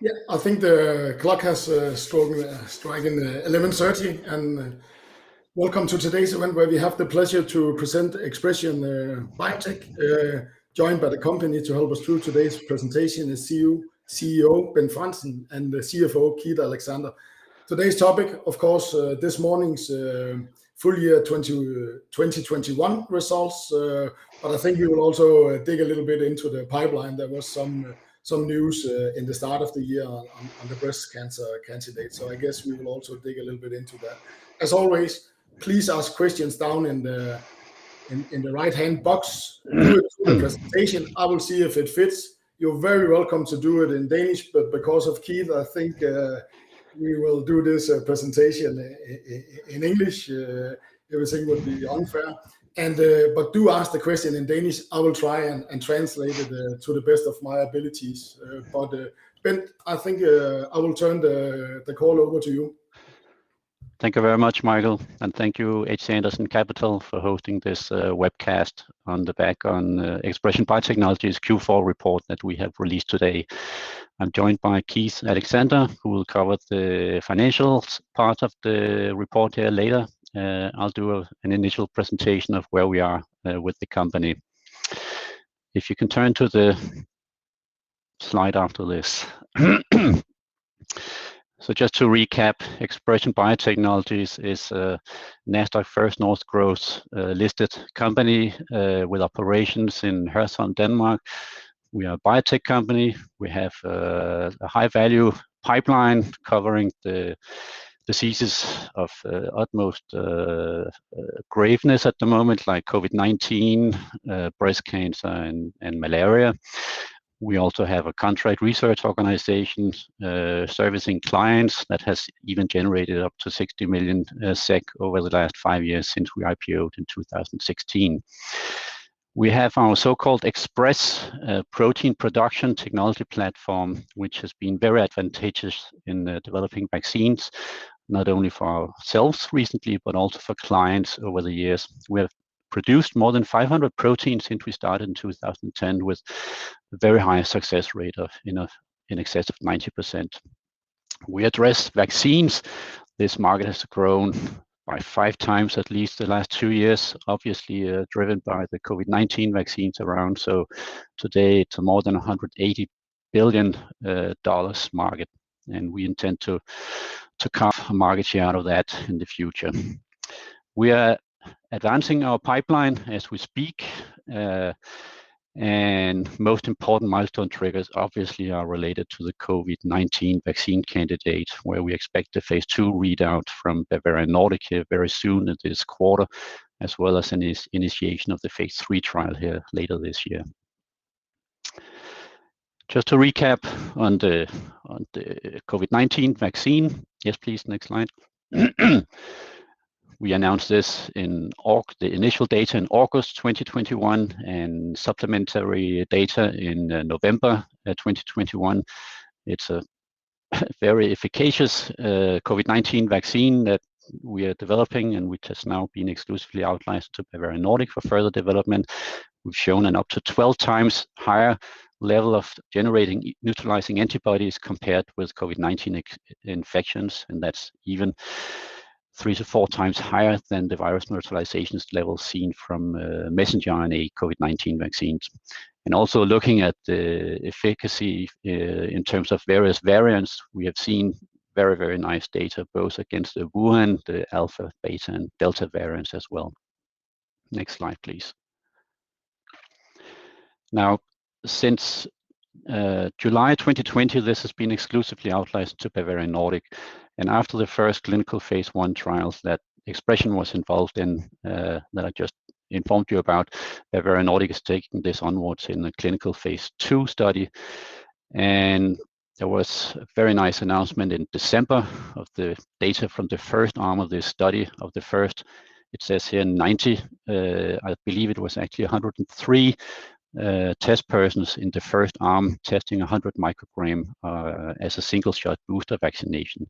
Yeah, I think the clock has striken 11:30, and welcome to today's event where we have the pleasure to present ExpreS2ion Biotech, joined by the company to help us through today's presentation is CEO Ben Fransen and the CFO Keith Alexander. Today's topic, of course, this morning's full year 2021 results, but I think we will also dig a little bit into the pipeline. There was some news in the start of the year on the breast cancer candidate, so I guess we will also dig a little bit into that. As always, please ask questions down in the right-hand box. Do it through the presentation. I will see if it fits. You're very welcome to do it in Danish, but because of Keith, I think we will do this presentation in English. Everything would be unfair. But do ask the question in Danish. I will try and translate it to the best of my abilities. But Ben, I think I will turn the call over to you. Thank you very much, Michael, and thank you HC Andersen Capital for hosting this webcast on the back on ExpreS2ion Biotechnologies Q4 report that we have released today. I'm joined by Keith Alexander, who will cover the financials part of the report here later. I'll do an initial presentation of where we are with the company. If you can turn to the slide after this. So just to recap, ExpreS2ion Biotechnologies is a Nasdaq First North Growth listed company with operations in Hørsholm, Denmark. We are a biotech company. We have a high-value pipeline covering the diseases of utmost graveness at the moment, like COVID-19, breast cancer, and malaria. We also have a contract research organization servicing clients that has even generated up to 60 million SEK over the last 5 years since we IPO'd in 2016. We have our so-called ExpreS protein production technology platform, which has been very advantageous in developing vaccines, not only for ourselves recently, but also for clients over the years. We have produced more than 500 proteins since we started in 2010 with a very high success rate of in excess of 90%. We address vaccines. This market has grown by 5 times at least the last 2 years, obviously driven by the COVID-19 vaccines around. So today it's a more than $180 billion market, and we intend to carve a market share out of that in the future. We are advancing our pipeline as we speak, and most important milestone triggers obviously are related to the COVID-19 vaccine candidate, where we expect the phase 2 readout from Bavarian Nordic here very soon in this quarter, as well as an initiation of the phase 3 trial here later this year. Just to recap on the COVID-19 vaccine. Yes, please, next slide. We announced this in the initial data in August 2021 and supplementary data in November 2021. It's a very efficacious COVID-19 vaccine that we are developing, and which has now been exclusively outlicensed to Bavarian Nordic for further development. We've shown an up to 12 times higher level of generating neutralizing antibodies compared with COVID-19 infections, and that's even 3 to 4 times higher than the virus neutralization levels seen from messenger RNA COVID-19 vaccines. And also looking at the efficacy in terms of various variants, we have seen very, very nice data, both against the Wuhan, the Alpha, Beta, and Delta variants as well. Next slide, please. Now, since July 2020, this has been exclusively outlicensed to Bavarian Nordic. And after the first clinical phase 1 trials that ExpreS2ion was involved in, that I just informed you about, Bavarian Nordic is taking this onwards in a clinical phase 2 study. And there was a very nice announcement in December of the data from the first arm of this study. Of the first, it says here 90, I believe it was actually 103 test persons in the first arm testing 100 microgram as a single shot booster vaccination.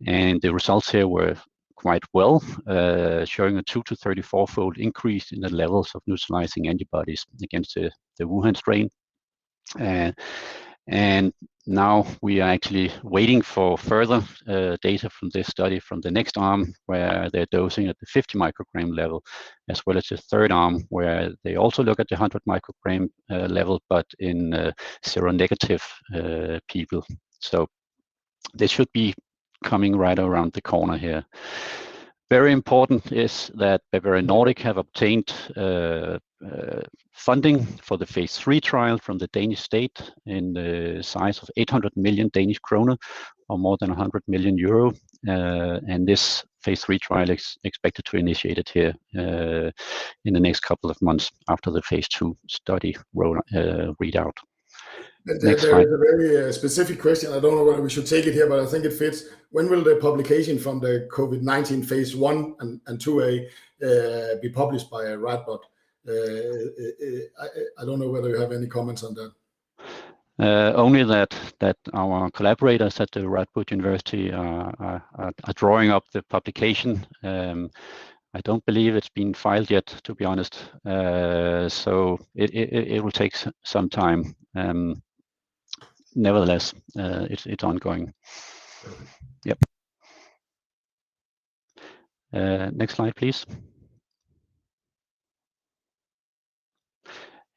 And the results here were quite well, showing a 2 to 34-fold increase in the levels of neutralizing antibodies against the Wuhan strain. And now we are actually waiting for further data from this study from the next arm, where they're dosing at the 50 microgram level, as well as the third arm, where they also look at the 100 microgram level, but in seronegative people. So this should be coming right around the corner here. Very important is that Bavarian Nordic have obtained funding for the phase 3 trial from the Danish state in the size of 800 million Danish kroner, or more than 100 million euro. And this phase 3 trial is expected to initiate it here in the next couple of months after the phase 2 study readout. There is a very specific question. I don't know whether we should take it here, but I think it fits. When will the publication from the COVID-19 phase 1 and 2A be published by Radboud? I don't know whether you have any comments on that. Only that our collaborators at the Radboud University are drawing up the publication. I don't believe it's been filed yet, to be honest. So it will take some time. Nevertheless, it's ongoing. Yep. Next slide, please.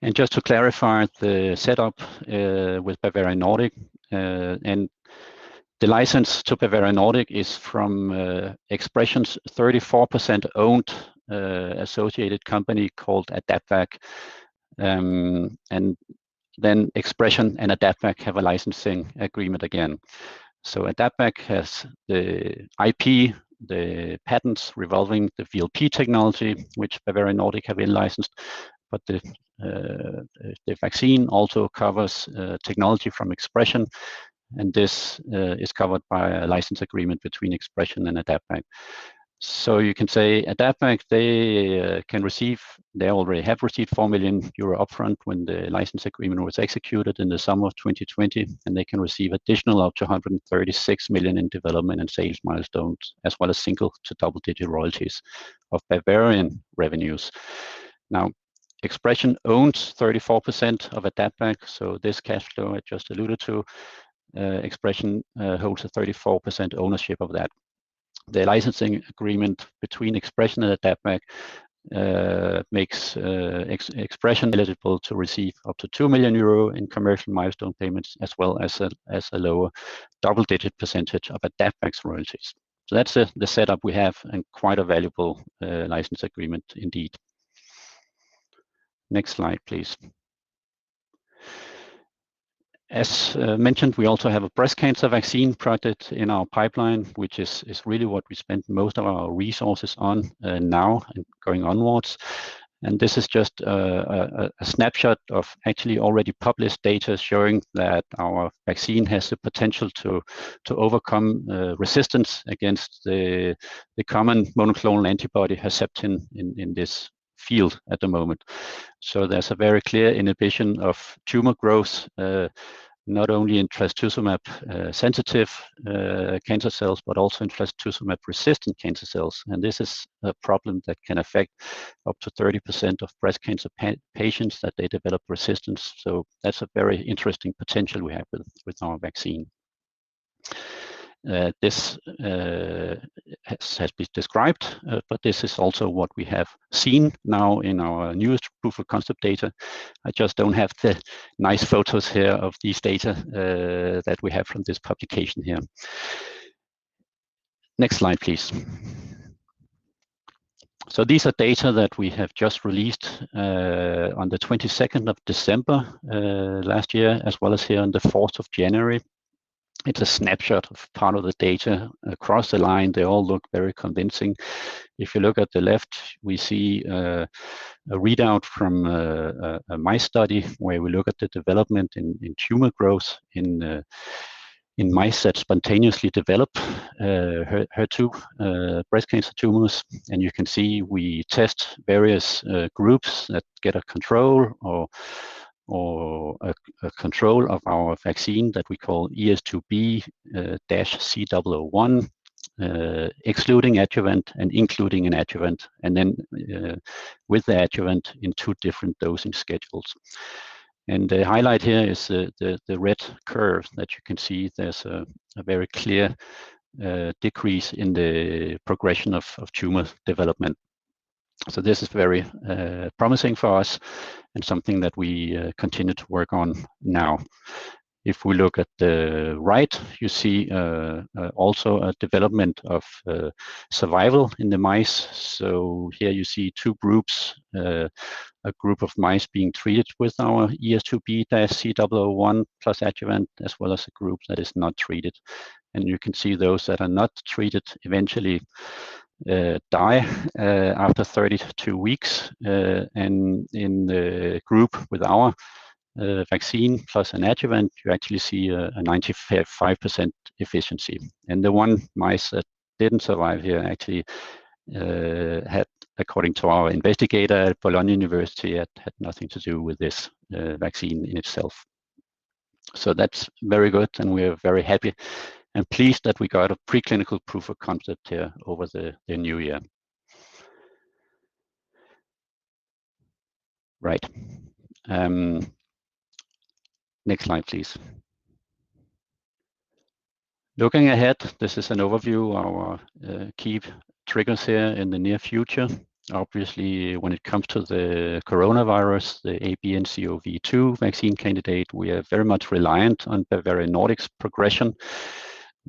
And just to clarify the setup with Bavarian Nordic, and the license to Bavarian Nordic is from ExpreS2ion's 34% owned associated company called AdaptVac. And then ExpreS2ion and AdaptVac have a licensing agreement again. So AdaptVac has the IP, the patents revolving the VLP technology, which Bavarian Nordic have in-licensed, but the vaccine also covers technology from ExpreS2ion, and this is covered by a license agreement between ExpreS2ion and AdaptVac. So you can say AdaptVac, they already have received 4 million euro upfront when the license agreement was executed in the summer of 2020, and they can receive additional up to 136 million in development and sales milestones, as well as single to double-digit royalties of Bavarian revenues. Now, ExpreS2ion owns 34% of AdaptVac, so this cash flow I just alluded to, ExpreS2ion holds a 34% ownership of that. The licensing agreement between ExpreS2ion and AdaptVac makes ExpreS2ion eligible to receive up to 2 million euro in commercial milestone payments, as well as a lower double-digit percentage of AdaptVac's royalties. So that's the setup we have, and quite a valuable license agreement indeed. Next slide, please. As mentioned, we also have a breast cancer vaccine project in our pipeline, which is really what we spend most of our resources on now and going onwards. And this is just a snapshot of actually already published data showing that our vaccine has the potential to overcome resistance against the common monoclonal antibody Herceptin in this field at the moment. So there's a very clear inhibition of tumor growth, not only in trastuzumab sensitive cancer cells, but also in trastuzumab resistant cancer cells. And this is a problem that can affect up to 30% of breast cancer patients, that they develop resistance. So that's a very interesting potential we have with our vaccine. This has been described, but this is also what we have seen now in our newest proof of concept data. I just don't have the nice photos here of these data that we have from this publication here. Next slide, please. So these are data that we have just released on the 22nd of December last year, as well as here on the 4th of January. It's a snapshot of part of the data across the line. They all look very convincing. If you look at the left, we see a readout from a mice study where we look at the development in tumor growth in mice that spontaneously develop HER2 breast cancer tumors. And you can see we test various groups that get a control or a control of our vaccine that we call ES2B-C001, excluding adjuvant and including an adjuvant, and then with the adjuvant in 2 different dosing schedules. And the highlight here is the red curve that you can see. There's a very clear decrease in the progression of tumor development. So this is very promising for us and something that we continue to work on now. If we look at the right, you see also a development of survival in the mice. So here you see two groups, a group of mice being treated with our ES2B-C001 plus adjuvant, as well as a group that is not treated. And you can see those that are not treated eventually die after 32 weeks. And in the group with our vaccine plus an adjuvant, you actually see a 95% efficiency. And the one mice that didn't survive here actually had, according to our investigator at Bologna University, had nothing to do with this vaccine in itself. So that's very good, and we're very happy and pleased that we got a preclinical proof of concept here over the new year. Right. Next slide, please. Looking ahead, this is an overview of our key triggers here in the near future. Obviously, when it comes to the coronavirus, the ABNCoV2 vaccine candidate, we are very much reliant on Bavarian Nordic's progression.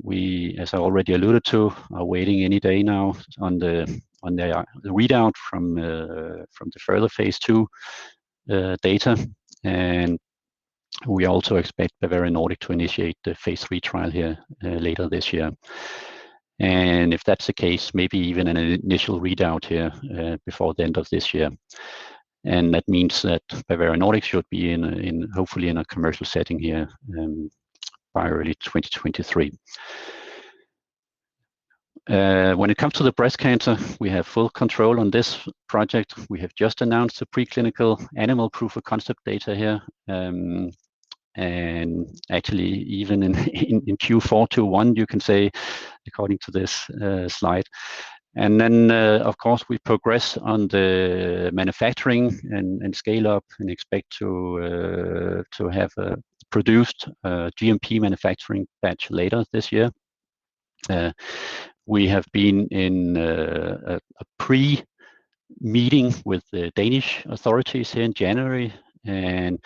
We, as I already alluded to, are waiting any day now on the readout from the further phase 2 data, and we also expect Bavarian Nordic to initiate the phase 3 trial here later this year. And if that's the case, maybe even an initial readout here before the end of this year. And that means that Bavarian Nordic should be hopefully in a commercial setting here by early 2023. When it comes to the breast cancer, we have full control on this project. We have just announced the preclinical animal proof of concept data here. And actually, even in Q4 to 1, you can say, according to this slide. And then, of course, we progress on the manufacturing and scale up, and expect to have produced GMP manufacturing batch later this year. We have been in a pre-meeting with the Danish authorities here in January, and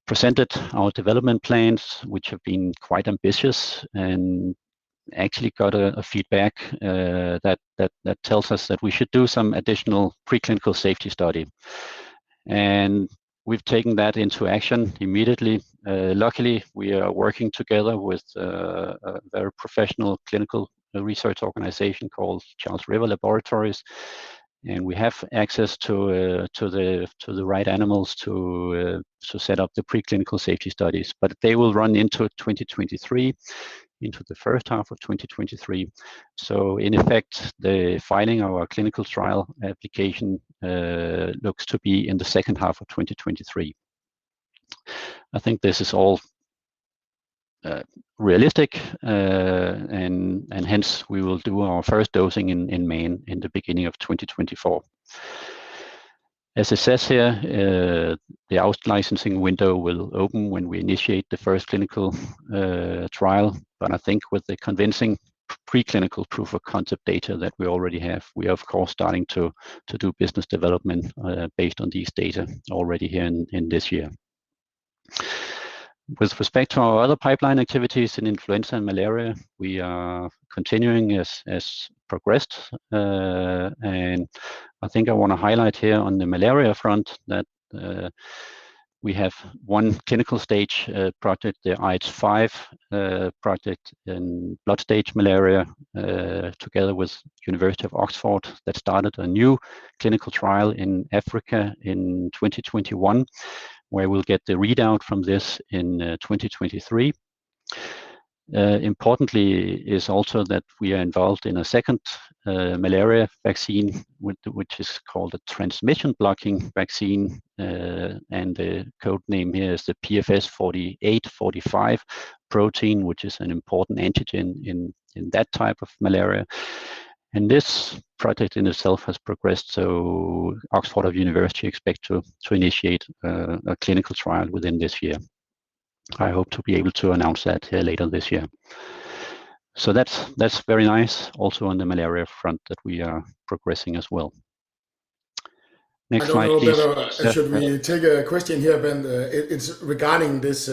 presented our development plans, which have been quite ambitious, and actually got a feedback that tells us that we should do some additional preclinical safety study. And we've taken that into action immediately. Luckily, we are working together with a very professional clinical research organization called Charles River Laboratories, and we have access to the right animals to set up the preclinical safety studies. But they will run into 2023, into the first half of 2023. So in effect, the filing of our clinical trial application looks to be in the second half of 2023. I think this is all realistic, and hence we will do our first dosing in Maine in the beginning of 2024. As it says here, the out-licensing window will open when we initiate the first clinical trial. But I think with the convincing preclinical proof of concept data that we already have, we are of course starting to do business development based on these data already here in this year. With respect to our other pipeline activities in influenza and malaria, we are continuing as progressed. And I think I want to highlight here on the malaria front that we have one clinical stage project, the IH5 project in blood stage malaria, together with University of Oxford, that started a new clinical trial in Africa in 2021. Where we'll get the readout from this in 2023. Importantly is also that we are involved in a second malaria vaccine, which is called a transmission blocking vaccine, and the code name here is the PFS 4845 protein, which is an important antigen in that type of malaria. And this project in itself has progressed, so Oxford University expect to initiate a clinical trial within this year. I hope to be able to announce that later this year. So that's very nice. Also on the malaria front, that we are progressing as well. Next slide, please. Should we take a question here, Ben? It's regarding this,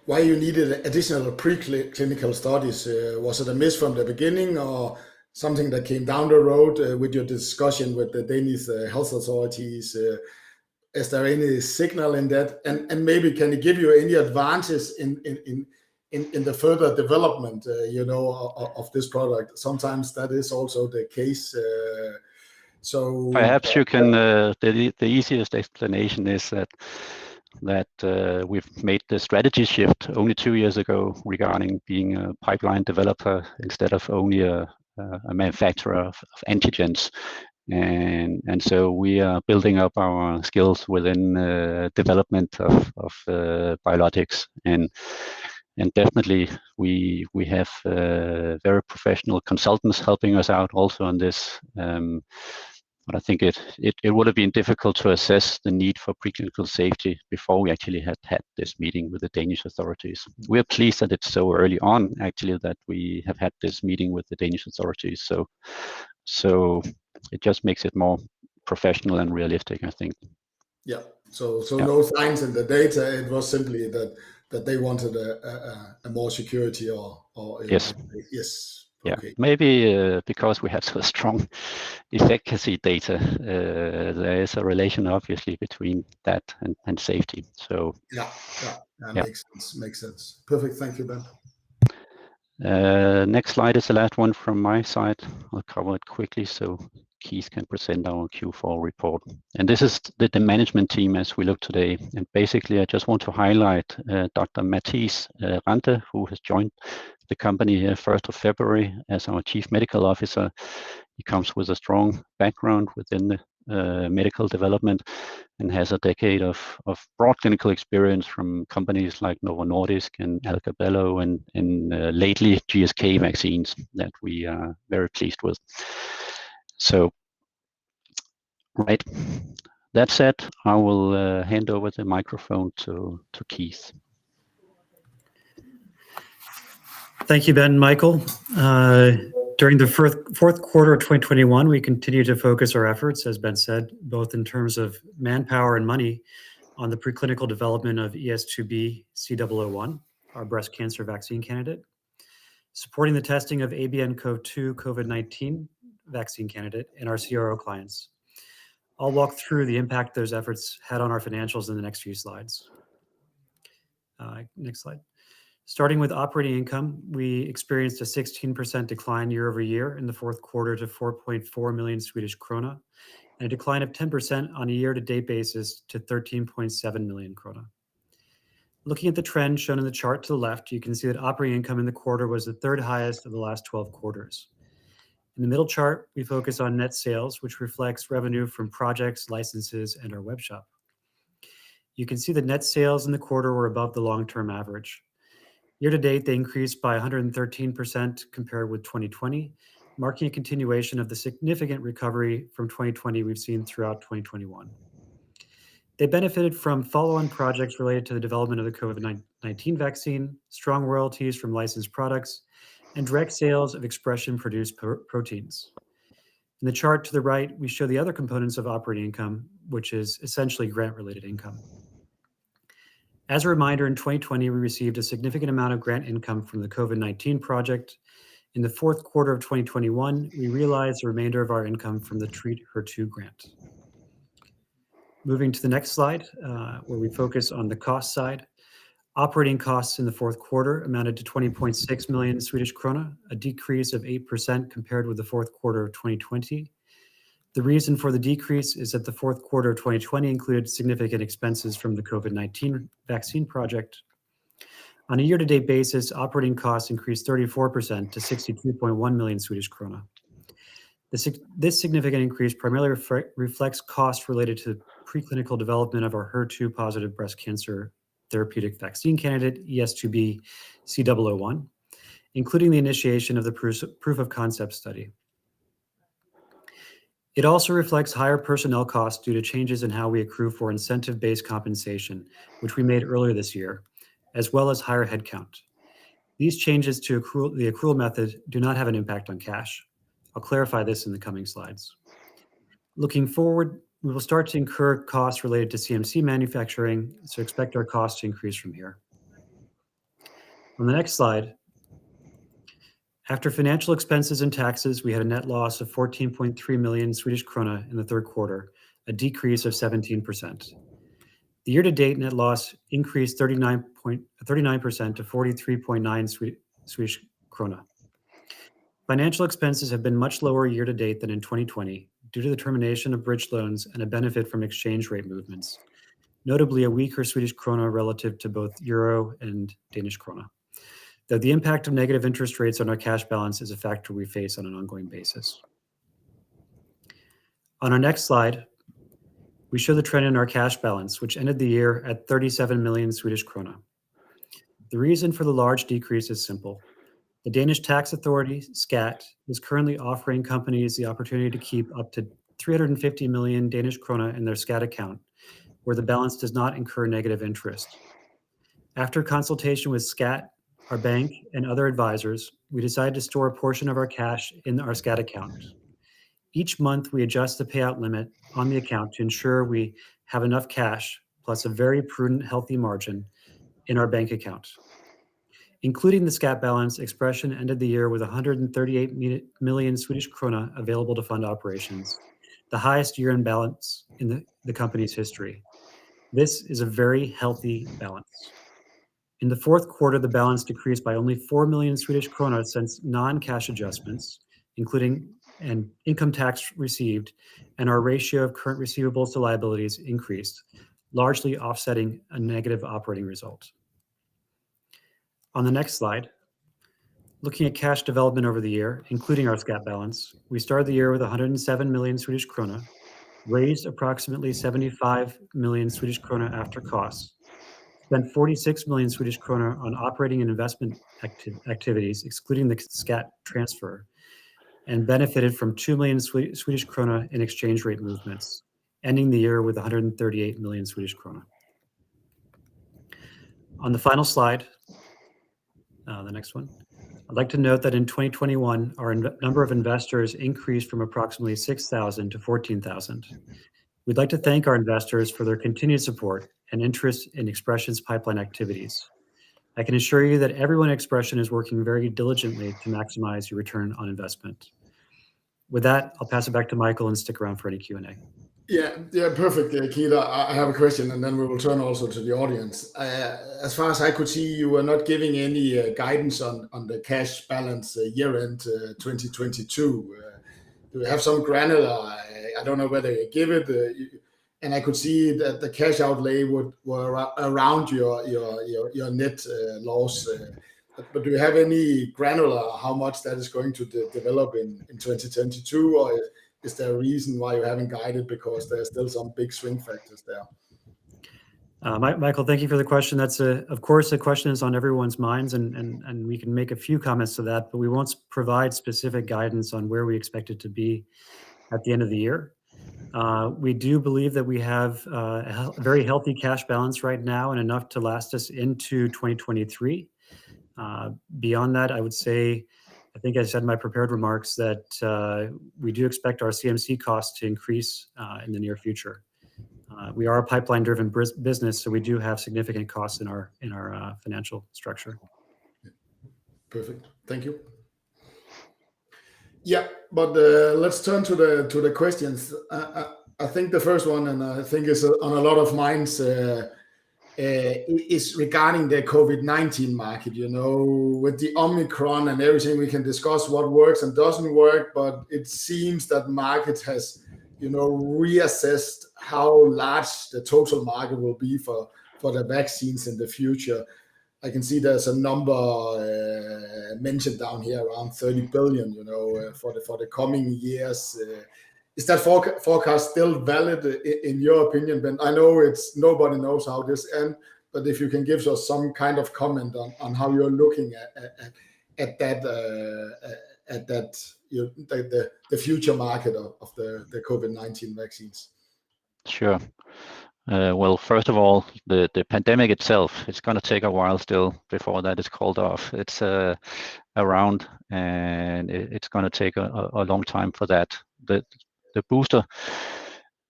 why you needed additional preclinical studies. Was it a miss from the beginning, or something that came down the road with your discussion with the Danish health authorities? Is there any signal in that? And maybe can it give you any advances in the further development, of this product? Sometimes that is also the case. So perhaps you can. The easiest explanation is that we've made the strategy shift only 2 years ago regarding being a pipeline developer instead of only a manufacturer of antigens. And so we are building up our skills within development of biologics, and definitely we have very professional consultants helping us out also on this. But I think it would have been difficult to assess the need for preclinical safety before we actually had this meeting with the Danish authorities. We are pleased that it's so early on, actually, that we have had this meeting with the Danish authorities. So it just makes it more professional and realistic, I think. Yeah. So no signs in the data. It was simply that they wanted a more security or yes. Yes. Yeah, okay. Maybe because we had so strong efficacy data, there is a relation obviously between that and safety. So Makes sense. Perfect. Thank you, Ben. Next slide is the last one from my side. I'll cover it quickly so Keith can present our Q4 report. And this is the management team as we look today. And basically, I just want to highlight Dr. Mathies Rante, who has joined the company here 1st of February as our Chief Medical Officer. He comes with a strong background within the medical development and has a decade of broad clinical experience from companies like Novo Nordisk and Alcabello and lately GSK vaccines that we are very pleased with. So, right, that said, I will hand over the microphone to Keith. Thank you, Ben and Michael. During the fourth quarter of 2021, we continue to focus our efforts, as Ben said, both in terms of manpower and money, on the preclinical development of ES2B-C001, our breast cancer vaccine candidate, supporting the testing of ABNCoV2 COVID-19 vaccine candidate, and our CRO clients. I'll walk through the impact those efforts had on our financials in the next few slides. Next slide. Starting with operating income, we experienced a 16% decline year over year in the fourth quarter to 4.4 million Swedish krona, and a decline of 10% on a year-to-date basis to 13.7 million krona. Looking at the trend shown in the chart to the left, you can see that operating income in the quarter was the third highest of the last 12 quarters. In the middle chart, we focus on net sales, which reflects revenue from projects, licenses, and our web shop. You can see that net sales in the quarter were above the long-term average. Year to date, they increased by 113% compared with 2020, marking a continuation of the significant recovery from 2020 we've seen throughout 2021. They benefited from follow-on projects related to the development of the COVID-19 vaccine, strong royalties from licensed products, and direct sales of expression-produced proteins. In the chart to the right, we show the other components of operating income, which is essentially grant-related income. As a reminder, in 2020, we received a significant amount of grant income from the COVID-19 project. In the fourth quarter of 2021, we realized the remainder of our income from the Treat HER2 grant. Moving to the next slide, where we focus on the cost side. Operating costs in the fourth quarter amounted to 20.6 million Swedish krona, a decrease of 8% compared with the fourth quarter of 2020. The reason for the decrease is that the fourth quarter of 2020 included significant expenses from the COVID-19 vaccine project. On a year-to-date basis, operating costs increased 34% to 62.1 million Swedish krona. This significant increase primarily reflects costs related to preclinical development of our HER2-positive breast cancer therapeutic vaccine candidate, ES2B-C001, including the initiation of the proof of concept study. It also reflects higher personnel costs due to changes in how we accrue for incentive-based compensation, which we made earlier this year, as well as higher headcount. These changes to the accrual method do not have an impact on cash. I'll clarify this in the coming slides. Looking forward, we will start to incur costs related to CMC manufacturing, so expect our costs to increase from here. On the next slide, after financial expenses and taxes, we had a net loss of 14.3 million Swedish krona in the third quarter, a decrease of 17%. The year-to-date net loss increased 39% to 43.9 Swedish krona. Financial expenses have been much lower year-to-date than in 2020 due to the termination of bridge loans and a benefit from exchange rate movements, notably a weaker Swedish krona relative to both euro and Danish krona. Though the impact of negative interest rates on our cash balance is a factor we face on an ongoing basis. On our next slide, we show the trend in our cash balance, which ended the year at 37 million Swedish krona. The reason for the large decrease is simple. The Danish tax authority, SKAT, is currently offering companies the opportunity to keep up to 350 million Danish krona in their SKAT account, where the balance does not incur negative interest. After consultation with SKAT, our bank, and other advisors, we decided to store a portion of our cash in our SKAT account. Each month, we adjust the payout limit on the account to ensure we have enough cash, plus a very prudent, healthy margin in our bank account. Including the SKAT balance, ExpreS2ion ended the year with 138 million Swedish krona available to fund operations, the highest year-end balance in the company's history. This is a very healthy balance. In the fourth quarter, the balance decreased by only 4 million Swedish krona since non-cash adjustments, including an income tax received, and our ratio of current receivables to liabilities increased, largely offsetting a negative operating result. On the next slide, looking at cash development over the year, including our SKAT balance, we started the year with 107 million Swedish krona, raised approximately 75 million Swedish krona after costs, spent 46 million Swedish krona on operating and investment activities, excluding the SKAT transfer, and benefited from 2 million Swedish krona in exchange rate movements, ending the year with 138 million Swedish krona. On the final slide, the next one, I'd like to note that in 2021, our number of investors increased from approximately 6,000 to 14,000. We'd like to thank our investors for their continued support and interest in ExpreS2ion's pipeline activities. I can assure you that everyone at ExpreS2ion is working very diligently to maximize your return on investment. With that, I'll pass it back to Michael and stick around for any Q&A. Yeah, perfect, Keita. I have a question, and then we will turn also to the audience. As far as I could see, you were not giving any guidance on the cash balance year-end 2022. Do you have some granular? I don't know whether you give it, and I could see that the cash outlay were around your net loss. But do you have any granular how much that is going to develop in 2022, or is there a reason why you haven't guided, because there's still some big swing factors there? Michael, thank you for the question. That's of course, the question is on everyone's minds, and we can make a few comments to that, but we won't provide specific guidance on where we expect it to be at the end of the year. We do believe that we have a very healthy cash balance right now and enough to last us into 2023. Beyond that, I would say, I think I said in my prepared remarks that we do expect our CMC costs to increase in the near future. We are a pipeline-driven business, so we do have significant costs in our financial structure. Perfect. Thank you. Yeah, but let's turn to the questions. I think the first one, and I think is on a lot of minds, is regarding the COVID-19 market. You know, with the Omicron and everything, we can discuss what works and doesn't work, but it seems that market has, you know, reassessed how large the total market will be for the vaccines in the future. I can see there's a number mentioned down here, around 30 billion, you know, for the coming years. Is that forecast still valid in your opinion, Ben? I know it's nobody knows how this ends, but if you can give us some kind of comment on how you're looking at that at that the future market of the COVID-19 vaccines? Sure. Well, first of all, the pandemic itself, it's going to take a while still before that is called off. It's around, and it's going to take a long time for that. The booster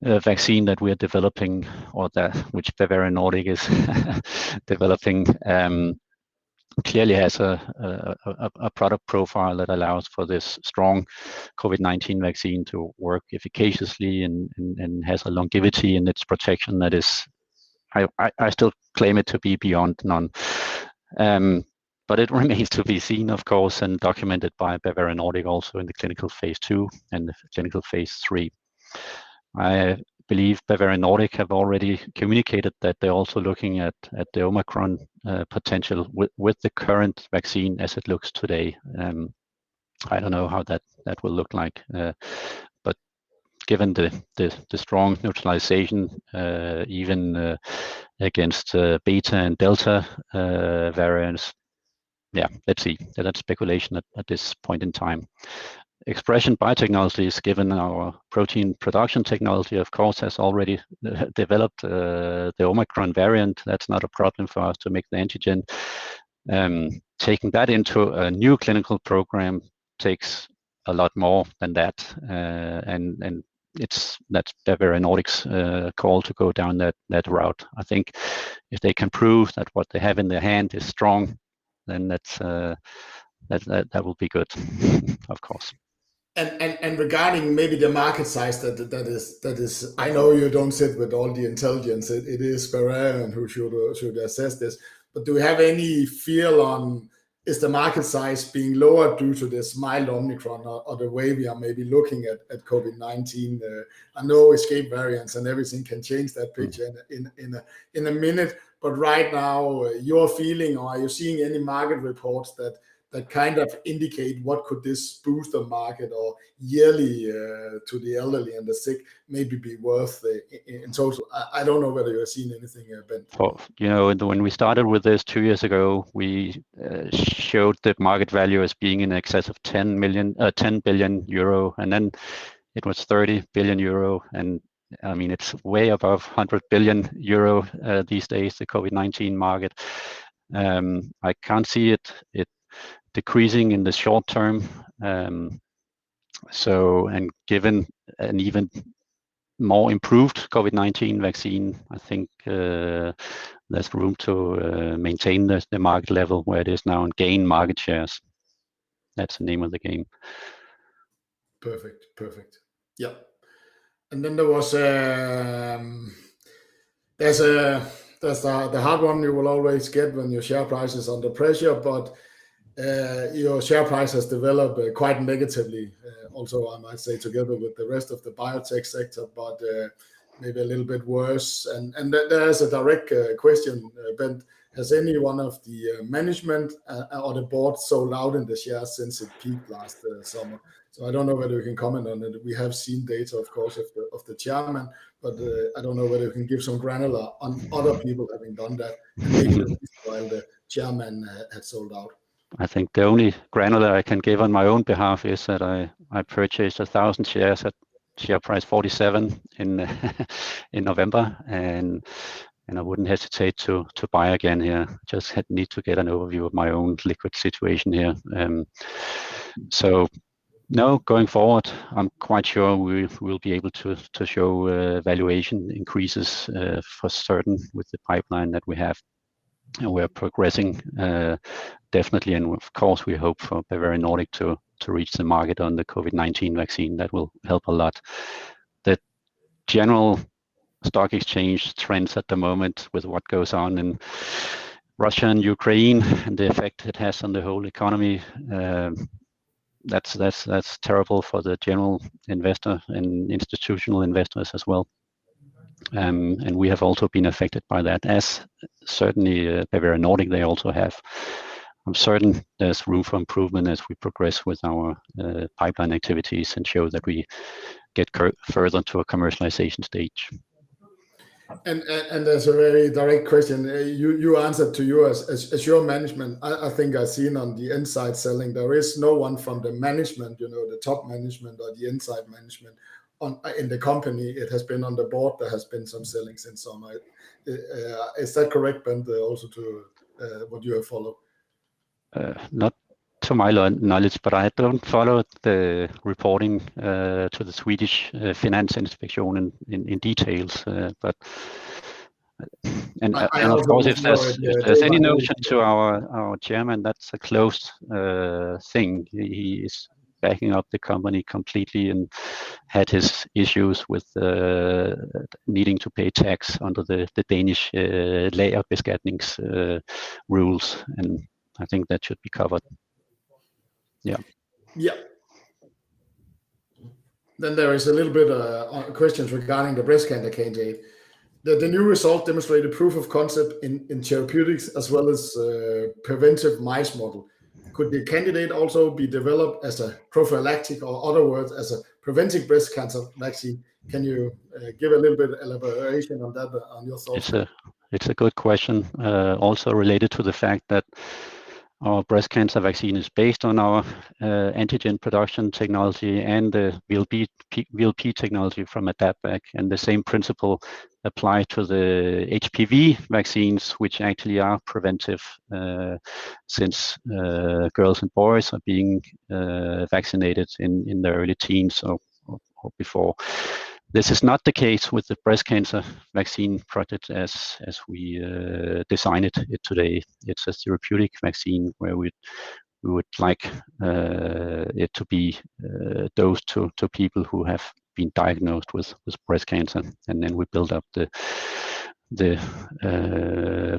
vaccine that we are developing, or that which Bavarian Nordic is developing, clearly has a product profile that allows for this strong COVID-19 vaccine to work efficaciously and has a longevity in its protection that is, I still claim it to be beyond none. But it remains to be seen, of course, and documented by Bavarian Nordic also in the clinical phase 2 and the clinical phase 3. I believe Bavarian Nordic have already communicated that they're also looking at the Omicron potential with the current vaccine as it looks today. I don't know how that will look like, but given the strong neutralization, even against beta and delta variants, yeah, let's see. That's speculation at this point in time. ExpreS2ion Biotechnologies, given our protein production technology, of course, has already developed the Omicron variant. That's not a problem for us to make the antigen. Taking that into a new clinical program takes a lot more than that, and that's Bavarian Nordic's call to go down that route. I think if they can prove that what they have in their hand is strong, then that will be good, of course. And regarding maybe the market size, that is, I know you don't sit with all the intelligence. It is Bavarian who should assess this. But do we have any feel on, is the market size being lowered due to this mild Omicron, or the way we are maybe looking at COVID-19? I know escape variants and everything can change that picture in a minute. But right now, your feeling, or are you seeing any market reports that kind of indicate what could this booster market or yearly to the elderly and the sick maybe be worth in total? I don't know whether you're seeing anything, Ben. When we started with this 2 years ago, we showed the market value as being in excess of 10 billion euro, and then it was 30 billion euro, and I mean it's way above 100 billion euro these days, the COVID-19 market. I can't see it decreasing in the short term. And given an even more improved COVID-19 vaccine, I think there's room to maintain the market level where it is now and gain market shares. That's the name of the game. Perfect. Yeah. And then there was there's the hard one you will always get when your share price is under pressure, but your share price has developed quite negatively, also I might say together with the rest of the biotech sector, but maybe a little bit worse. And there's a direct question, Ben. Has any one of the management or the board sold out in the shares since it peaked last summer? So I don't know whether you can comment on it. We have seen data, of course, of the chairman, but I don't know whether you can give some granular on other people having done that, and maybe while the chairman had sold out. I think the only granular I can give on my own behalf is that I purchased 1,000 shares at share price 47 in November, and I wouldn't hesitate to buy again here. Just need to get an overview of my own liquid situation here. So no, going forward, I'm quite sure we will be able to show valuation increases for certain with the pipeline that we have. And we're progressing definitely, and of course we hope for Bavarian Nordic to reach the market on the COVID-19 vaccine. That will help a lot. The general stock exchange trends at the moment with what goes on in Russia and Ukraine and the effect it has on the whole economy, that's terrible for the general investor and institutional investors as well. And we have also been affected by that, as certainly Bavarian Nordic they also have. I'm certain there's room for improvement as we progress with our pipeline activities and show that we get further to a commercialization stage. And there's a very direct question. You answered to you as your management. I think I've seen on the inside selling, there is no one from the management, the top management or the inside management in the company. It has been on the board. There has been some selling since summer. Is that correct, Bent, also to what you have followed? Not to my knowledge, but I don't follow the reporting to the Swedish Finansinspektionen in details. But of course, if there's any notion to our chairman, that's a closed thing. He is backing up the company completely and had his issues with needing to pay tax under the Danish lagerbeskatnings rules, and I think that should be covered. Yeah. Then there is a little bit of questions regarding the breast cancer candidate. The new result demonstrated proof of concept in therapeutics as well as preventive mice model. Could the candidate also be developed as a prophylactic, or other words, as a preventing breast cancer vaccine? Can you give a little bit of elaboration on that, on your thoughts? It's a good question, also related to the fact that our breast cancer vaccine is based on our antigen production technology and the VLP technology from AdaptVac, and the same principle apply to the HPV vaccines, which actually are preventive, since girls and boys are being vaccinated in their early teens or before. This is not the case with the breast cancer vaccine project as we design it today. It's a therapeutic vaccine where we would like it to be dosed to people who have been diagnosed with breast cancer, and then we build up the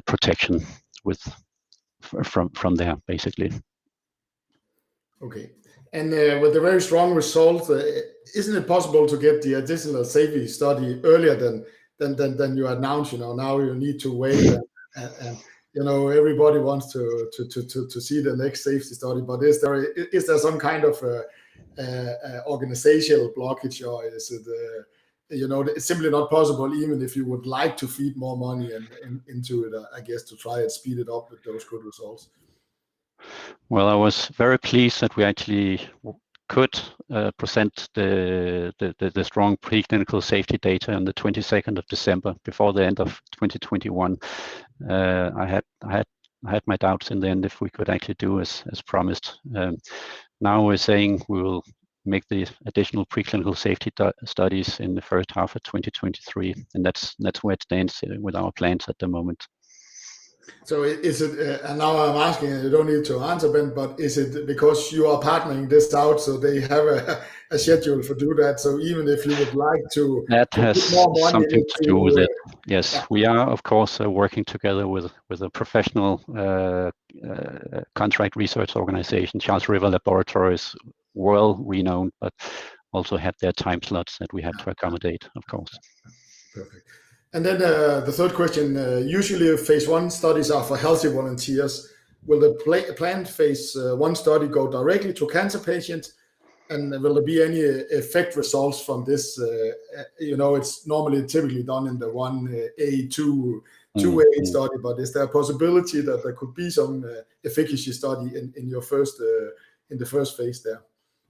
protection from there, basically. Okay. And with the very strong result, isn't it possible to get the additional safety study earlier than you announced? Now you need to wait, and everybody wants to see the next safety study. But is there some kind of organizational blockage, or is it it's simply not possible, even if you would like to feed more money into it? I guess to try and speed it up with those good results. Well, I was very pleased that we actually could present the strong preclinical safety data on the 22nd of December, before the end of 2021. I had my doubts in the end if we could actually do as promised. Now we're saying we will make the additional preclinical safety studies in the first half of 2023, and that's where it stands with our plans at the moment. So is it, and now I'm asking, you don't need to answer, Ben, but is it because you are partnering this out, so they have a schedule for do that? So even if you would like to, that has more money something to do with it. Yes, yeah. We are of course working together with a professional contract research organization, Charles River Laboratories, well renowned, but also have their time slots that we have to accommodate, of course. Perfect. And then the third question, usually phase 1 studies are for healthy volunteers. Will the planned phase 1 study go directly to cancer patients? And will there be any effect results from this? It's typically done in the 1A, 2A study, but is there a possibility that there could be some efficacy study in your first in the first phase there?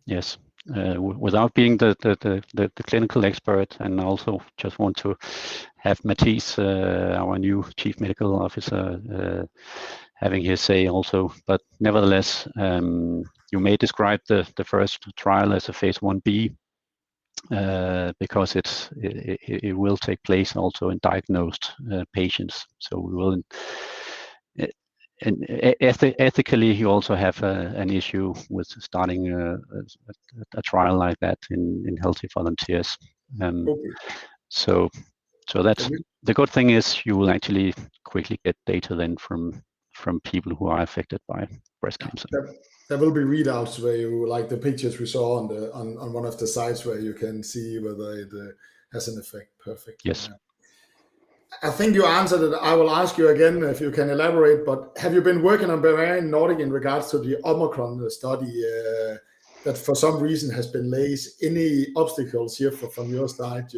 Yes. Without being the clinical expert, and also just want to have Mathies, our new chief medical officer, having his say also. But nevertheless, you may describe the first trial as a phase 1B, because it will take place also in diagnosed patients. So we will. And ethically, you also have an issue with starting a trial like that in healthy volunteers. Okay. So that's the good thing is you will actually quickly get data then from people who are affected by breast cancer. There will be readouts where you, like the pictures we saw on one of the sites, where you can see whether it has an effect. Perfect. Yes. I think you answered it. I will ask you again if you can elaborate, but have you been working on Bavarian Nordic in regards to the Omicron study that for some reason has been late? Any obstacles here from your side?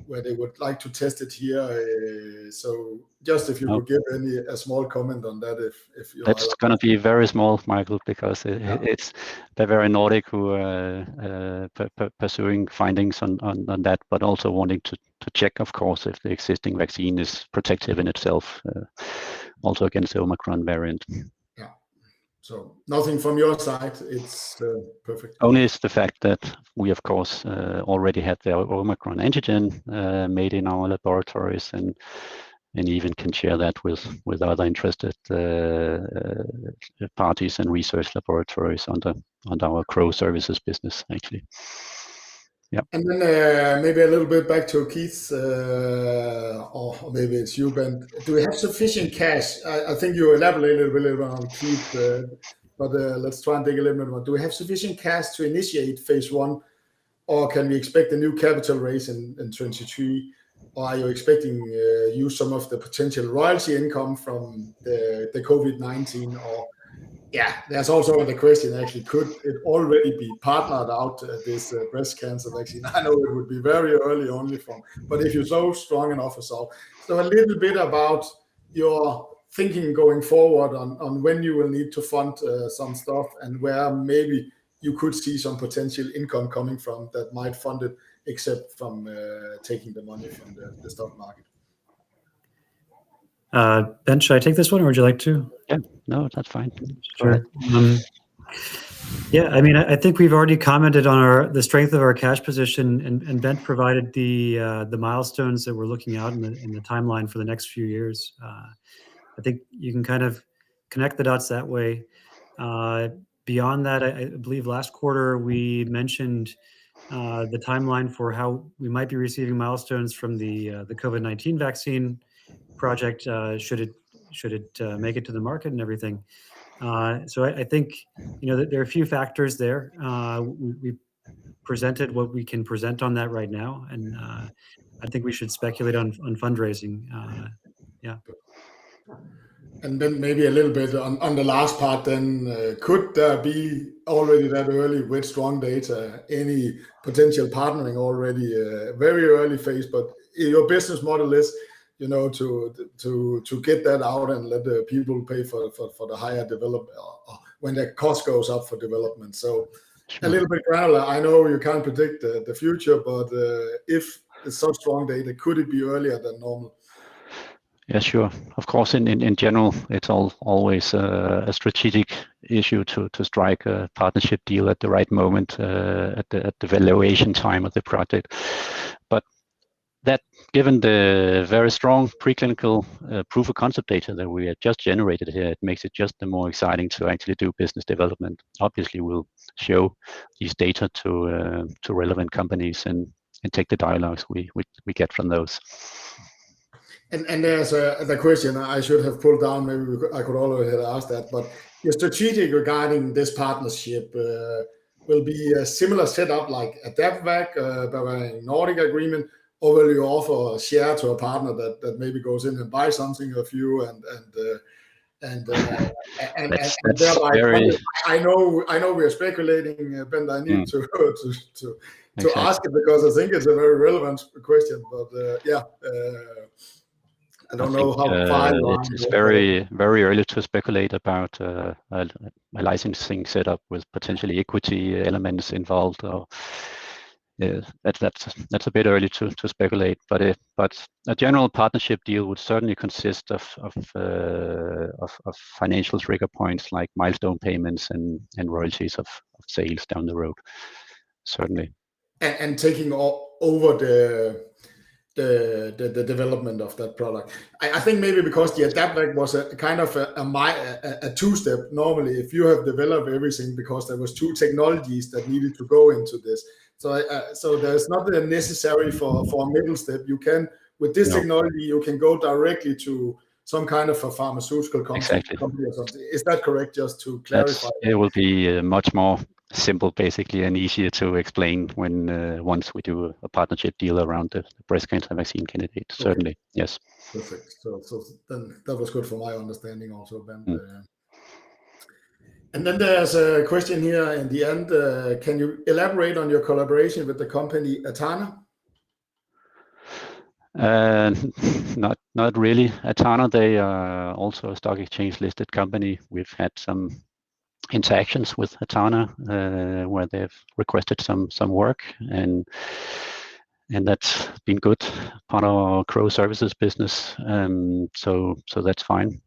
where they would like to test it here. So just if you could give a small comment on that, if you. That's going to be very small, Michael, because it's Bavarian Nordic who are pursuing findings on that, but also wanting to check, of course, if the existing vaccine is protective in itself, also against the Omicron variant. Yeah. So nothing from your side. It's perfect. Only is the fact that we, of course, already had the Omicron antigen made in our laboratories, and even can share that with other interested parties and research laboratories under our CRO services business, actually. Yeah. And then maybe a little bit back to Keith, or maybe it's you, Ben. Do we have sufficient cash? I think you elaborated a little bit on Keith, but let's try and dig a little bit more. Do we have sufficient cash to initiate phase 1, or can we expect a new capital raise in 2023? Or are you expecting use some of the potential royalty income from the COVID-19? Or there's also the question, actually, could it already be partnered out, this breast cancer vaccine? I know it would be very early only but if you're so strong enough or so a little bit about your thinking going forward on when you will need to fund some stuff, and where maybe you could see some potential income coming from that might fund it, except from taking the money from the stock market. Ben, should I take this one, or would you like to? Yeah, no, that's fine. Sure. I mean, I think we've already commented on the strength of our cash position, and Ben provided the milestones that we're looking out in the timeline for the next few years. I think you can kind of connect the dots that way. Beyond that, I believe last quarter we mentioned the timeline for how we might be receiving milestones from the COVID-19 vaccine project, should it make it to the market and everything. So I think that there are a few factors there. We presented what we can present on that right now, and I think we should speculate on fundraising. And then maybe a little bit on the last part then, could there be already that early with strong data, any potential partnering already, very early phase, but your business model is, to get that out and let the people pay for the higher development, when the cost goes up for development. So a little bit granular. I know you can't predict the future, but if it's so strong data, could it be earlier than normal? Yeah, sure. Of course, in general, it's always a strategic issue to strike a partnership deal at the right moment, at the valuation time of the project. But that, given the very strong preclinical proof of concept data that we have just generated here, it makes it just the more exciting to actually do business development. Obviously, we'll show these data to relevant companies and take the dialogues we get from those. And there's the question I should have pulled down. Maybe I could already have asked that. But your strategic regarding this partnership will be a similar setup like a DAPVAC, Bavarian Nordic agreement, or will you offer a share to a partner that maybe goes in and buys something of you and thereby very... I know we are speculating, Ben. I need to ask it because I think it's a very relevant question. But I don't know how far it's very, very early to speculate about a licensing setup with potentially equity elements involved. Or that's a bit early to speculate. But a general partnership deal would certainly consist of financial trigger points like milestone payments and royalties of sales down the road. Certainly. And taking over the development of that product. I think maybe because the AdaptVac was a kind of a two-step. Normally, if you have developed everything, because there was two technologies that needed to go into this. So there's not a necessary for a middle step. You can, with this technology, you can go directly to some kind of a pharmaceutical company or something. Is that correct? Just to clarify. It will be much more simple, basically, and easier to explain when once we do a partnership deal around the breast cancer vaccine candidate. Certainly, yes. Perfect. So then that was good for my understanding also, Ben. And then there's a question here in the end. Can you elaborate on your collaboration with the company Atana? Not really. Atana, they are also a stock exchange listed company. We've had some interactions with Atana where they've requested some work, and that's been good, part of our Crow services business. So that's fine.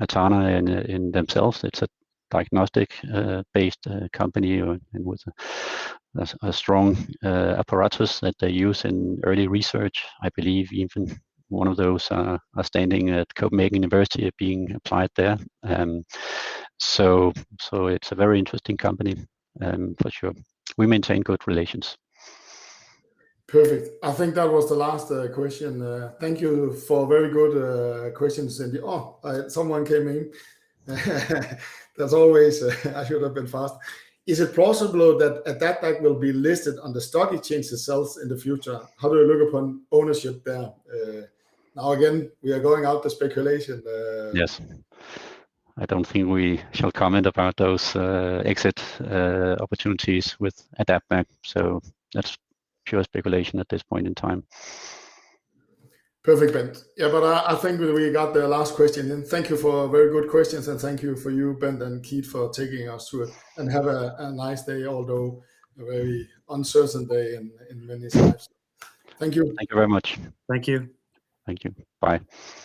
Atana in themselves, it's a diagnostic based company and with a strong apparatus that they use in early research. I believe even one of those are standing at Copenhagen University being applied there. So it's a very interesting company for sure. We maintain good relations. Perfect. I think that was the last question. Thank you for very good questions. Someone came in. That's always, I should have been fast. Is it possible that AdaptVac will be listed on the stock exchange itself in the future? How do you look upon ownership there? Now again, we are going out the speculation. Yes. I don't think we shall comment about those exit opportunities with AdaptVac. So that's pure speculation at this point in time. Perfect, Bent. Yeah, but I think we got the last question. And thank you for very good questions. And thank you for you, Bent and Keith, for taking us through it. And have a nice day, although a very uncertain day in many lives. Thank you. Thank you very much. Thank you. Thank you. Bye.